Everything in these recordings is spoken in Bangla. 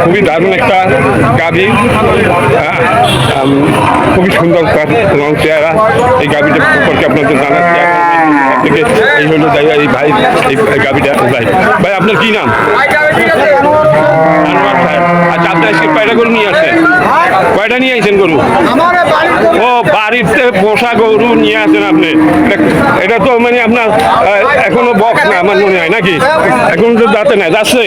খুবই দারুণ একটা গাভী, খুবই সুন্দর রং চেহারা। এই গাভীটা সম্পর্কে আপনাদের জানাচ্ছি থেকে। এই হলো জায়গা এই ভাই, এই গাভীটা ভাই। ভাই আপনার কি নাম? আনোয়ার সাহেব। আচ্ছা, আপনি আজকে কয়টা গরু নিয়ে আসছেন? কয়টা নিয়ে আসছেন গরু? ও, বাড়িতে পোষা গরু নিয়ে আসেন আপনি। এটা তো মানে আপনার এখনো বক্স না আমার মনে হয়, নাকি? এখন তো দাঁতে নাই, যাচ্ছে?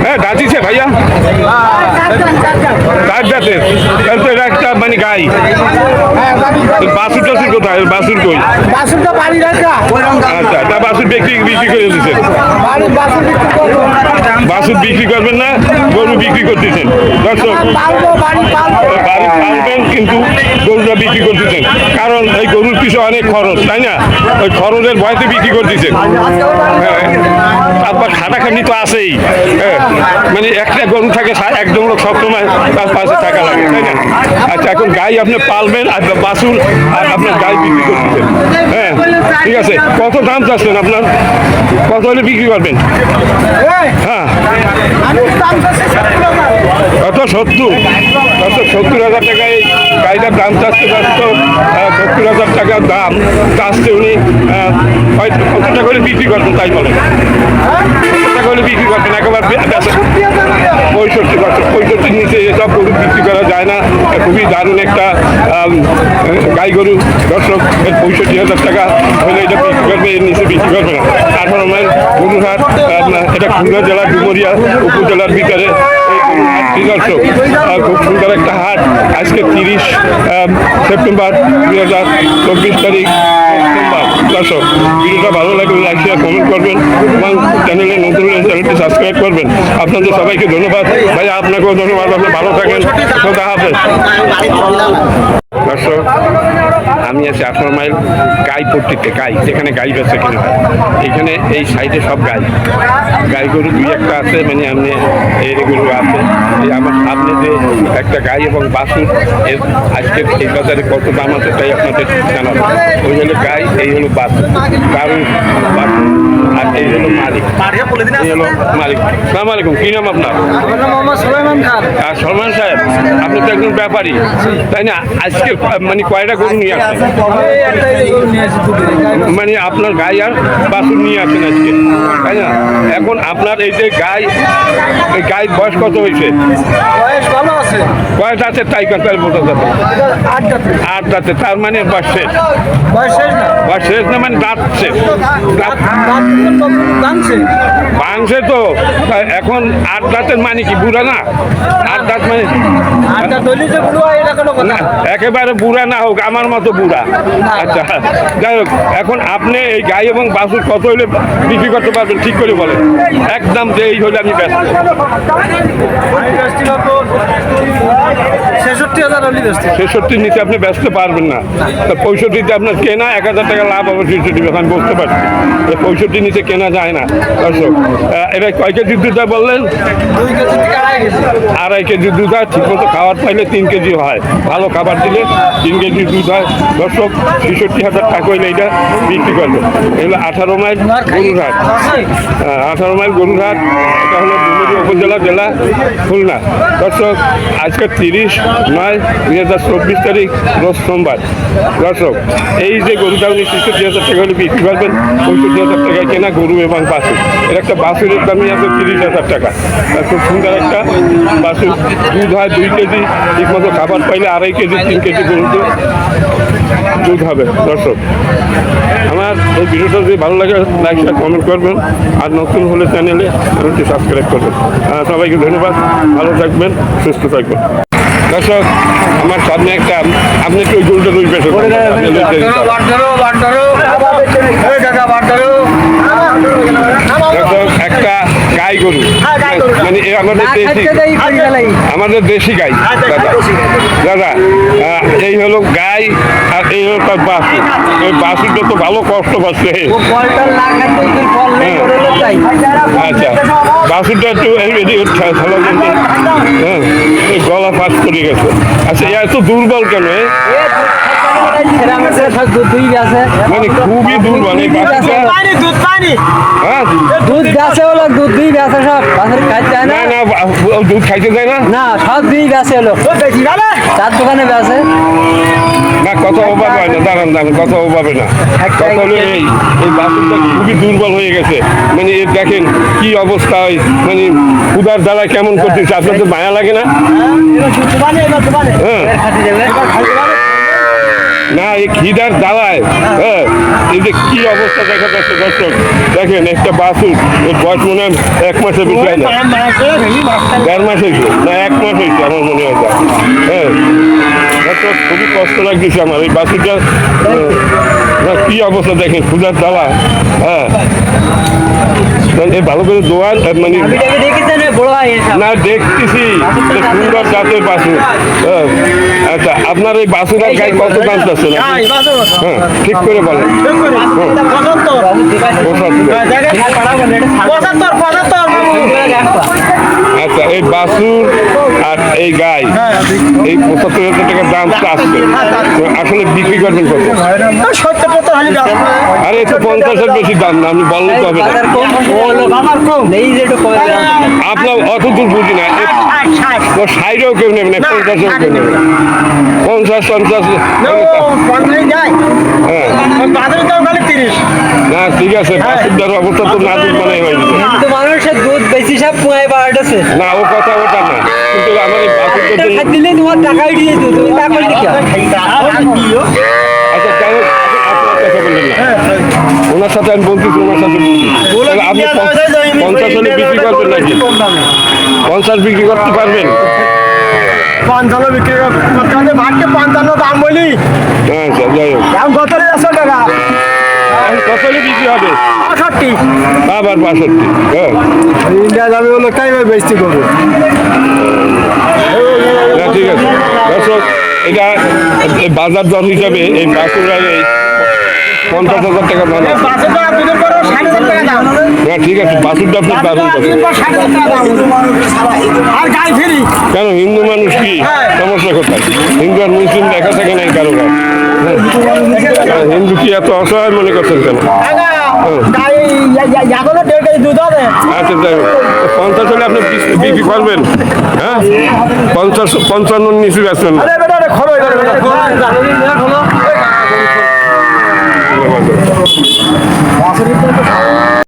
হ্যাঁ, দাঁতিছে ভাইয়া, দাঁত দাঁতের। তাহলে তো এটা একটা মানে গাই। বাছুর টাছুর কোথায়? বাছুর কই? আচ্ছা, তা বাছুর বিক্রি করে দিচ্ছেন? বাছুর বিক্রি করবেন না, গরু বিক্রি করতেছেন? দর্শক, বাড়ি পালবেন কিন্তু গরুটা বিক্রি করতেছেন, কারণ এই গরুর পিছনে অনেক খরচ, তাই না? ওই খরচের ভয়তে বিক্রি করতেছেন। হ্যাঁ, তারপর খাটাখাটি তো আছেই। হ্যাঁ, মানে একটা গরু থাকে, একদম লোক সবসময় তার পাশে থাকা লাগে, তাই না? আচ্ছা, এখন গাই আপনি পালবেন আর বাছুর, আর আপনার গাই বিক্রি করতেছেন। হ্যাঁ, ঠিক আছে। কত দাম চাচ্ছেন আপনার? কত হলে বিক্রি করবেন? হ্যাঁ, কত? 70,000 টাকায় গাড়িটার দাম চাচ্ছে। 70,000 টাকার দাম চাচ্ছে উনি। কত টাকা করে বিক্রি করবেন তাই বলেন? কত টাকা করে বিক্রি করবেন? একেবারে 65 নিচে এসব গরু বিক্রি করা যায় না। খুবই দারুণ একটা গাই গরু। দর্শক, 65,000 টাকা হলে এটা বিক্রি করবে, এর নিচে বিক্রি করবে না। 18 মাইল গরুহাট, এটা খুলনা জেলার ডুমুরিয়া উপজেলার ভিতরে। খুব সুন্দর একটা হাট। আজকে 30 সেপ্টেম্বর 2024 তারিখ সোমবার। দর্শক, ভিডিওটা ভালো লাগলে লাইক শেয়ার কমেন্ট করবেন এবং চ্যানেলে নতুন হলে চ্যানেলটি সাবস্ক্রাইব করবেন। আপনাদের সবাইকে ধন্যবাদ ভাই, আপনাকেও ধন্যবাদ। আপনি ভালো থাকেন, খোদা হাফেজ। দর্শক, আমি আছি 18 মাইল গাই পট্টিতে। গাই যেখানে গাই বেচা কিনা হয়, এখানে এই সাইডে সব গাই গরু দুই একটা আছে, মানে এমনি এর গরু আছে। এই আমার সামনে যে একটা গাই এবং বাছুর, এর আজকের এই বাজারে কত দাম আছে তাই আপনাদের জানাবো। ওই হলো গাই, এই হলো বাছুর, দারুণ বাছুর। আর এই হলো মালিক, এই হলো মালিক। সালাম আলাইকুম, কি নাম আপনার? আর সলমান সাহেব, আপনি তো একজন ব্যাপারী, তাই না? আজকে মানে কয়টা গরু নিয়ে আসছেন? মানে আপনার গাই আর বাছুর নিয়ে আসছেন আজকে, তাই না? এখন আপনার এই যে গাই, এই গায়ের বয়স কত হয়েছে? কয়টা আছে তাই কথা বোঝা যাবে? 8 দাঁতে। তার মানে বয়স শেষ? বয়স শেষ না, মানে দাঁত শেষ, ভাঙছে তো। এখন 8 দাঁতের মানে কি বুড়া না? 8 দাঁত মানে একেবারে বুড়া না হোক, আমার মতো বুড়া। আচ্ছা, যাই হোক, এখন আপনি এই গাই এবং বাছুর কত হলে বিক্রি করতে পারবেন ঠিক করে বলেন? একদম যে এই হলে আমি ব্যস্ত। 66 নিচে আপনি ব্যস্ত পারবেন না। 65-তে আপনার কেনা 1000 টাকা লাভ হবে। 63 আমি বলতে পারছি, 65 নিচে কেনা যায় না। দর্শক, এটা কয় কেজি দুধ বললেন? 2.5 কেজি দুধ হয়। ঠিক মতো খাবার পাইলে 3 কেজি হয়। ভালো খাবার দিলে 3 কেজি দুধ হয়। দর্শক, 66,000 টাকা হইলে এটা বিক্রি করবে। এগুলো 18 মাইল গরুরহাট। 18 মাইল গরুরহাট, এটা হলো ডুমুরিয়া উপজেলা, জেলা খুলনা। দর্শক, আজকে 30 মাইল 2024 তারিখ, রোজ সোমবার। দর্শক, এই যে গরুটা উনি 63,000 টাকা হলে বিক্রি করবেন। 65,000 টাকায় কেনা গরু এবং বাছুর। এর একটা বাছুরের দামই আছে 30,000 টাকা। খুব সুন্দর একটা বাছুর। দুধ হয় 2 কেজি। ঠিক মতো খাবার পাইলে 2.5 কেজি 3 কেজি গরুতে দুধ হবে। দর্শক, আমার এই ভিডিওটা যদি ভালো লাগে লাইক শেয়ার কমেন্ট করবেন, আর নতুন হলে চ্যানেলে সাবস্ক্রাইব করবেন। সবাইকে ধন্যবাদ, ভালো থাকবেন, সুস্থ থাকবেন। দর্শক, আমার সামনে একটা, আপনি একটু ওই গরুটা দুই পেশে একটা গাই গরু, মানে আমাদের দেশি গাই। দাদা, এই হলো গাই আর এই হলো তার বাছুর। ওই বাছুরটা তো ভালো কষ্ট পাচ্ছে। আচ্ছা, বাছুরটা একটু গলা ফাঁস করে গেছে। আচ্ছা, এত দুর্বল কেন? মানে খুবই দুর্বল এই বাছুরটা। হ্যাঁ দুধ গাছে হলো দুধ দুই গাছে সব বাছুর খাইতে হয় না না না দুধ খাইতে যায় না। না সব দুই গাছে হলো চার দোকানে বেছে না কথা অভাব হয় না, দাঁড়ান দাঁড়ান, কথা অভাবে না। কথা হলো এই এই বাছুরটা খুবই দুর্বল হয়ে গেছে। মানে এর দেখেন কি অবস্থা, মানে ক্ষুধার জ্বালায় কেমন করতেছে, আপনাদের মায়া লাগে না? হ্যাঁ খাতে যাবে না এই খিদার জ্বালায়, হ্যাঁ এই যে কি অবস্থা দেখা যাচ্ছে দর্শক, দেখেন একটা বাছুর, এর বয়স মনে হয় 1 মাসের বেশি হয় না, 1.5 মাস হয়েছে না 1 মাস হয়েছে আমার মনে হয়। হ্যাঁ দর্শক খুবই কষ্ট লাগতেছে আমার এই বাছুরটা, কি অবস্থা দেখেন ক্ষুধার জ্বালা। হ্যাঁ ভালো করে দোয়ার মানে দেখেছেন বড় হয় এসব না দেখতেছি যে সুন্দর জাতের বাছুর। হ্যাঁ আচ্ছা আপনার এই বাছুরের গায়ে কত দাম চাচ্ছেন? হ্যাঁ ঠিক করে বলেন। 75। আচ্ছা এই বাছুর আর এই গাই এই 75,000 টাকার দাম চাচ্ছে, তো আসলে বিক্রি করবেন কত? আরে তো 50-এর বেশি দাম না, আপনি বললে তো হবে না। আপনার অত দূর বুঝি না, তো 60-ও কেউ নেবে না, 50-ও কেউ নেবে না, 50-50। হ্যাঁ না ঠিক আছে, বাছুরটার অবস্থা তো নাজুক মনে হয়। কিন্তু মানুষের দুধ বেশি সব পুয়ায় বাড়াতেছে না ও কথা ওটা না, কিন্তু আমার এই বাছুরটার জন্য খাই দিলে তোমার টাকাই দিয়ে দিত তুমি তা করলে কি হয়? আচ্ছা কেন আপনার কথা বললেন না? ওনার সাথে আমি বলতেছি, ওনার সাথে তাহলে আপনি 50 হলে বিক্রি করবেন নাকি? 50 বিক্রি করতে পারবেন? 55 বিক্রি করতে হবে, ভাগকে 55 দাম বলি। আচ্ছা যাই হোক, এখন কত আছে টাকা? এখন কত হলে বিক্রি হবে? 68। আবার 62। হ্যাঁ ইন্ডিয়া যাবে বলে তাই বেশি করবে। না ঠিক আছে দর্শক, এটা এই বাজার দর হিসাবে এই বাছুরের এই 50,000 টাকা দাম আছে। বাসেটা দুধের পরে 60,000 টাকা দাম। না ঠিক আছে, বাছুরটা আপনি দারুণ করছেন। দুধের পর 60,000 টাকা দাম। আর গাই ফ্রি। কেন হিন্দু মানুষ কি সমস্যা কোথায়? হিন্দু আর মুসলিম দেখা থাকে নাই কারো গায়ে। হ্যাঁ, হিন্দু কি এত অসহায় মনে করছেন কেন? গাই এখনো 1.5 কেজি দুধ হবে। আচ্ছা যাই হোক, 50 হলে আপনি বিক্রি করবেন? হ্যাঁ 55 নিচু বেচবেন না। আরে বেটা রে খরচ এটা বেটা খরচ।